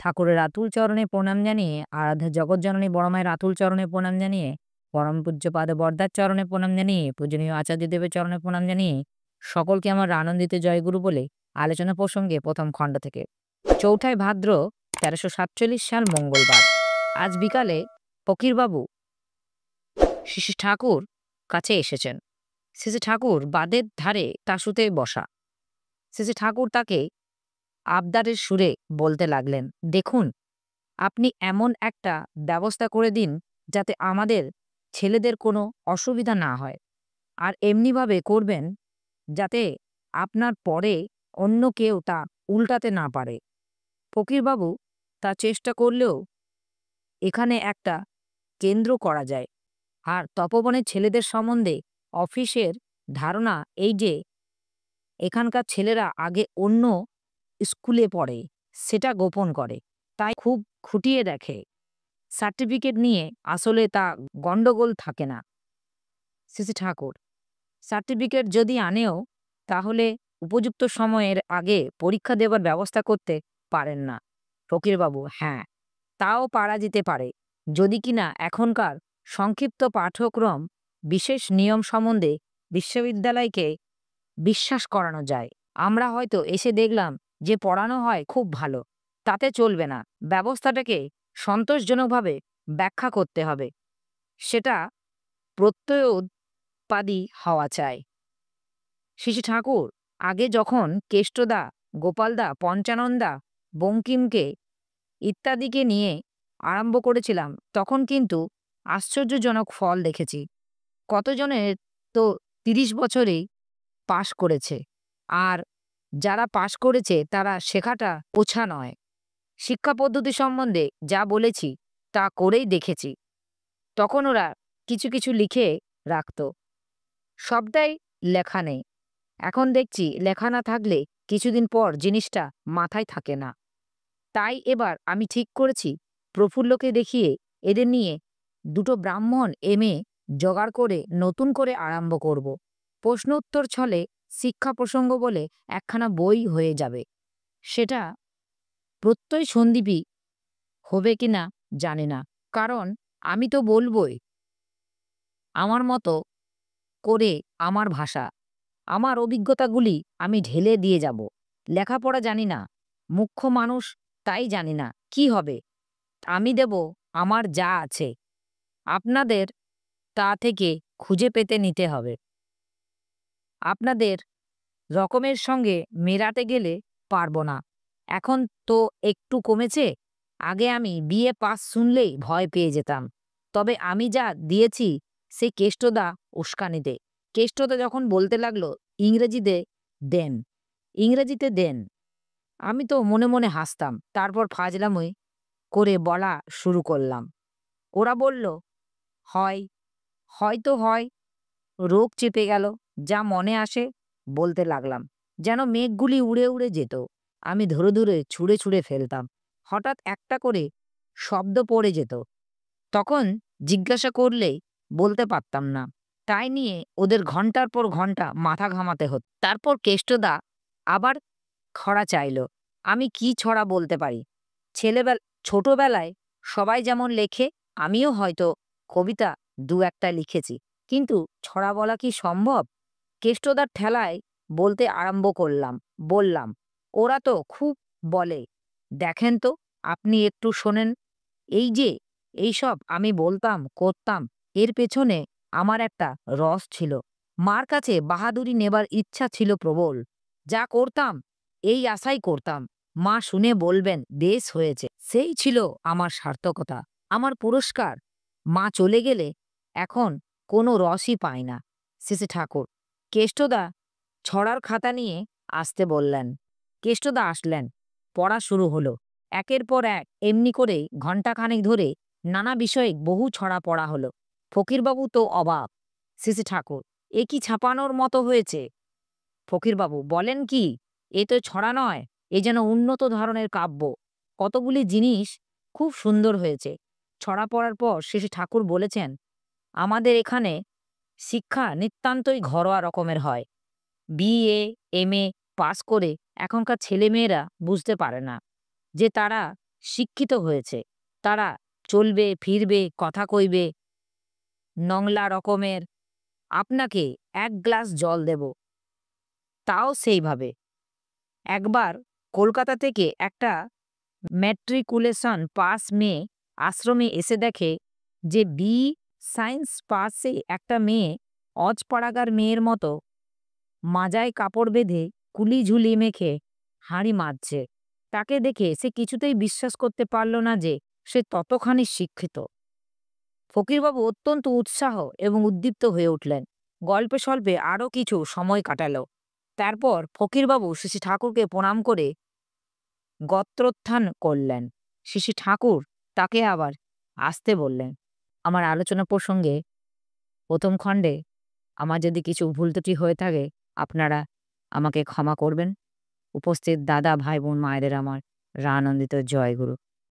ঠাকুরের আতুল চরণে প্রণাম জানিয়ে, আরাধ্যা জগৎজননী বড় মায়ের আতুল চরণে প্রণাম জানিয়ে, পরম পূজ্যপাদ বরদার চরণে প্রণাম জানিয়ে, পূজনীয় আচার্যদেবের চরণে প্রণাম জানিয়ে সকলকে আমার আনন্দিত জয়গুরু বলে আলোচনা প্রসঙ্গে প্রথম খণ্ড থেকে ৪ঠাই ভাদ্র ১৩৪৭ সাল মঙ্গলবার। আজ বিকালে ফকিরবাবু শ্রী ঠাকুর কাছে এসেছেন। শ্রী ঠাকুর বাদের ধারে তাসুতে বসা। শ্রী ঠাকুর তাকে আবদারের সুরে বলতে লাগলেন, দেখুন, আপনি এমন একটা ব্যবস্থা করে দিন যাতে আমাদের ছেলেদের কোনো অসুবিধা না হয়, আর এমনিভাবে করবেন যাতে আপনার পরে অন্য কেউ তা উল্টাতে না পারে। ফকিরবাবু তা চেষ্টা করলেও এখানে একটা কেন্দ্র করা যায়। আর তপবনের ছেলেদের সম্বন্ধে অফিসের ধারণা এই যে এখানকার ছেলেরা আগে অন্য স্কুলে পড়ে, সেটা গোপন করে, তাই খুব খুঁটিয়ে দেখে। সার্টিফিকেট নিয়ে আসলে তা গণ্ডগোল থাকে না। শ্রী ঠাকুর সার্টিফিকেট যদি আনেও তাহলে উপযুক্ত সময়ের আগে পরীক্ষা দেবার ব্যবস্থা করতে পারেন না। ফকিরবাবু হ্যাঁ, তাও পারা যেতে পারে যদি কিনা এখনকার সংক্ষিপ্ত পাঠ্যক্রম বিশেষ নিয়ম সম্বন্ধে বিশ্ববিদ্যালয়কে বিশ্বাস করানো যায়। আমরা হয়তো এসে দেখলাম যে পড়ানো হয় খুব ভালো, তাতে চলবে না। ব্যবস্থাটাকে সন্তোষজনকভাবে ব্যাখ্যা করতে হবে, সেটা প্রত্যয়োৎপাদী হওয়া চাই। শ্রী ঠাকুর আগে যখন কেষ্টদা, গোপালদা, পঞ্চানন্দা, বঙ্কিমকে ইত্যাদিকে নিয়ে আরম্ভ করেছিলাম তখন কিন্তু আশ্চর্যজনক ফল দেখেছি। কতজনের তো ৩০ বছরেই পাশ করেছে, আর যারা পাশ করেছে তারা শেখাটা ওছা নয়। শিক্ষা পদ্ধতি সম্বন্ধে যা বলেছি তা করেই দেখেছি। তখন ওরা কিছু কিছু লিখে রাখত, সবটাই লেখা নেই। এখন দেখছি লেখা না থাকলে কিছুদিন পর জিনিসটা মাথায় থাকে না। তাই এবার আমি ঠিক করেছি প্রফুল্লকে দেখিয়ে এদের নিয়ে দুটো ব্রাহ্মণ এমএ জোগাড় করে নতুন করে আরম্ভ করব। প্রশ্ন উত্তর ছলে শিক্ষা প্রসঙ্গ বলে একখানা বই হয়ে যাবে। সেটা প্রত্যয় সন্দীপী হবে কিনা জানি না, কারণ আমি তো বলবই আমার মতো করে, আমার ভাষা, আমার অভিজ্ঞতাগুলি আমি ঢেলে দিয়ে যাব। লেখাপড়া জানি না, মুখ্য মানুষ, তাই জানি না কি হবে। আমি দেব আমার যা আছে, আপনাদের তা থেকে খুঁজে পেতে নিতে হবে। আপনাদের রকমের সঙ্গে মেলাতে গেলে পারব না। এখন তো একটু কমেছে, আগে আমি বিএ পাস শুনলেই ভয় পেয়ে যেতাম। তবে আমি যা দিয়েছি সে কেষ্টদা উস্কানিতে। কেষ্টদা যখন বলতে লাগলো ইংরেজিতে দেন, ইংরেজিতে দেন, আমি তো মনে মনে হাসতাম। তারপর ফাজলামই করে বলা শুরু করলাম। ওরা বলল হয়, হয়তো হয়। রোগ চেপে গেল, যা মনে আসে বলতে লাগলাম, যেন মেঘগুলি উড়ে উড়ে যেত। আমি ধরে ধরে ছুঁড়ে ছুঁড়ে ফেলতাম। হঠাৎ একটা করে শব্দ পড়ে যেত, তখন জিজ্ঞাসা করলেই বলতে পারতাম না। তাই নিয়ে ওদের ঘন্টার পর ঘন্টা মাথা ঘামাতে হতো। তারপর কেষ্টদা আবার ছড়া চাইল। আমি কি ছড়া বলতে পারি? ছোটবেলায় সবাই যেমন লেখে, আমিও হয়তো কবিতা দু একটা লিখেছি, কিন্তু ছড়া বলা কি সম্ভব? কেষ্টদার ঠেলায় বলতে আরম্ভ করলাম। বললাম, ওরা তো খুব বলে, দেখেন তো, আপনি একটু শোনেন। এই যে এইসব আমি বলতাম করতাম, এর পেছনে আমার একটা রস ছিল। মার কাছে বাহাদুরি নেবার ইচ্ছা ছিল প্রবল। যা করতাম এই আশাই করতাম, মা শুনে বলবেন বেশ হয়েছে। সেই ছিল আমার সার্থকতা, আমার পুরস্কার। মা চলে গেলে এখন কোনো রসই পায় না। শ্রী ঠাকুর কেষ্টদা ছড়ার খাতা নিয়ে আসতে বললেন। কেষ্টদা আসলেন, পড়া শুরু হলো। একের পর এক এমনি করেই ঘণ্টাখানেক ধরে নানা বিষয়ে বহু ছড়া পড়া হলো। ফকিরবাবু তো অবাক। শ্রী ঠাকুর, এ কি ছাপানোর মতো হয়েছে? ফকিরবাবু বলেন কি, এ তো ছড়া নয়, এ যেন উন্নত ধরনের কাব্য। কতগুলি জিনিস খুব সুন্দর হয়েছে। ছড়া পড়ার পর শ্রী ঠাকুর বলেছেন, আমাদের এখানে শিক্ষা নিতান্তই ঘরোয়া রকমের হয়। বিএ এমএ পাস করে এখনকার ছেলেমেয়েরা বুঝতে পারে না যে তারা শিক্ষিত হয়েছে। তারা চলবে, ফিরবে, কথা কইবে, নংলা রকমের। আপনাকে ১ গ্লাস জল দেব, তাও সেইভাবে। একবার কলকাতা থেকে একটা ম্যাট্রিকুলেশন পাস মেয়ে আশ্রমে এসে দেখে যে সায়েন্স পাসে একটা মেয়ে অজপাড়াগার মেয়ের মতো মাজায় কাপড় বেঁধে কুলি ঝুলি মেখে হাঁড়ি মাজছে। তাকে দেখে সে কিছুতেই বিশ্বাস করতে পারল না যে সে ততখানি শিক্ষিত। ফকিরবাবু অত্যন্ত উৎসাহ এবং উদ্দীপ্ত হয়ে উঠলেন। গল্পে স্বল্পে আরও কিছু সময় কাটাল। তারপর ফকিরবাবু শ্রী ঠাকুরকে প্রণাম করে গত্রোত্থান করলেন। শ্রী ঠাকুর তাকে আবার আসতে বললেন। আমার আলোচনা প্রসঙ্গে প্রথম খণ্ডে আমার যদি কিছু ভুল ত্রুটি হয়ে থাকে আপনারা আমাকে ক্ষমা করবেন। উপস্থিত দাদা, ভাই, বোন, মায়েদের আমার রানন্দিত জয়গুরু।